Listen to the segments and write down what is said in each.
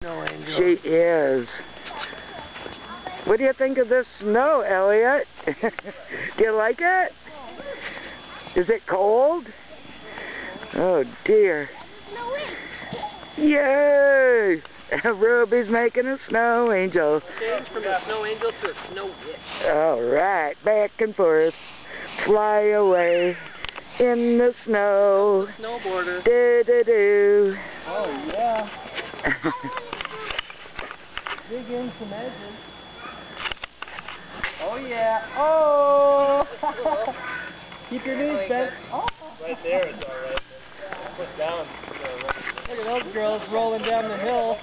Snow angel. She is. What do you think of this snow, Elliot? Do you like it? Is it cold? Oh dear. Yay! Ruby's making a snow angel. Change from a snow angel to a snow witch. Alright, back and forth. Fly away in the snow. Snowboarder. Do-do-do. Oh yeah. Dig in some edges. Oh yeah. Oh! Keep your knees bent. Oh. Right there it's alright. Put down. Look at those girls rolling down the hill.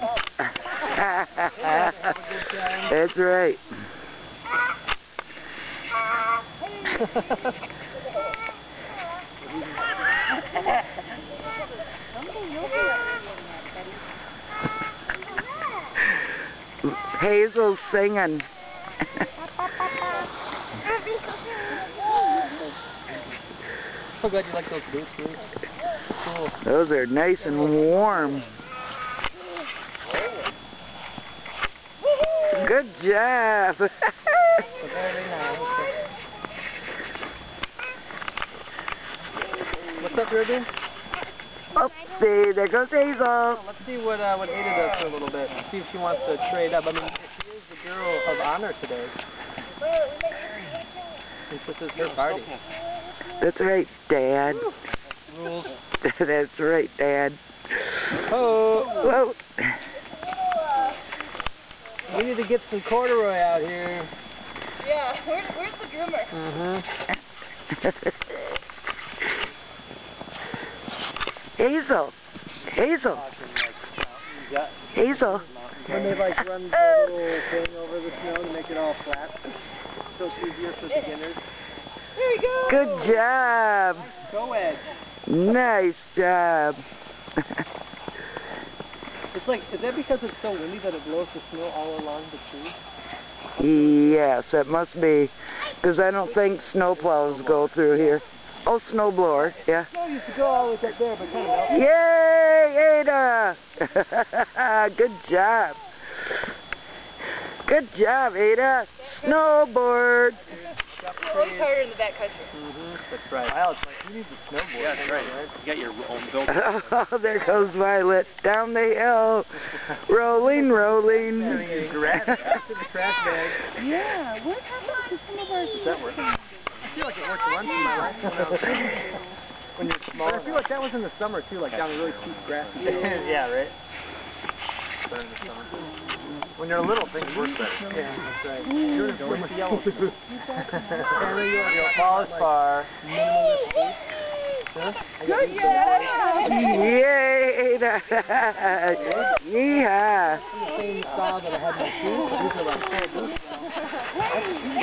That's right. Hazel's singing. So glad you like those boots, Bruce. Cool. Those are nice and warm. Good job. Very nice. What's up, Ruby? Oopsie, there goes Hazel. Let's see what Ada does for a little bit. See if she wants to trade up. I mean, she is the girl of honor today. Since this is her party. That's right, Dad. Rules. That's right, Dad. Oh. Whoa. We need to get some corduroy out here. Yeah, where's the groomer? Hazel. Hazel. Hazel. When they like run the little thing over the snow to make it all flat, so it's easier for beginners. There we go. Good job. Go Ed. Nice job. It's like, is that because it's so windy that it blows the snow all along the tree? Yes, it must be. Because I don't think snowplows go through here. Oh, snowblower, yeah. Snow used to go all the way up there, but kind of melted. Yay, Ada! Good job. Good job, Ada. Snowboard. It's harder in the backcountry. That's right. Wow, it's like, who needs a snowboard? Yeah, that's right. You got your own built. Oh, there goes Violet down the hill. Rolling, rolling. Trash bag. Yeah, what happened to some of our That works. I feel like it worked once in my life when you're small. But I feel like that was in the summer too, like down really cheap grass. Yeah, right? Better in the summer. When you're little, things work better. Yeah, that's right. You're going with the yellow stuff. You'll fall as far. Good job! Yay, Ada. Yeehaw. The same style that I had in my shoes. These are like full boots.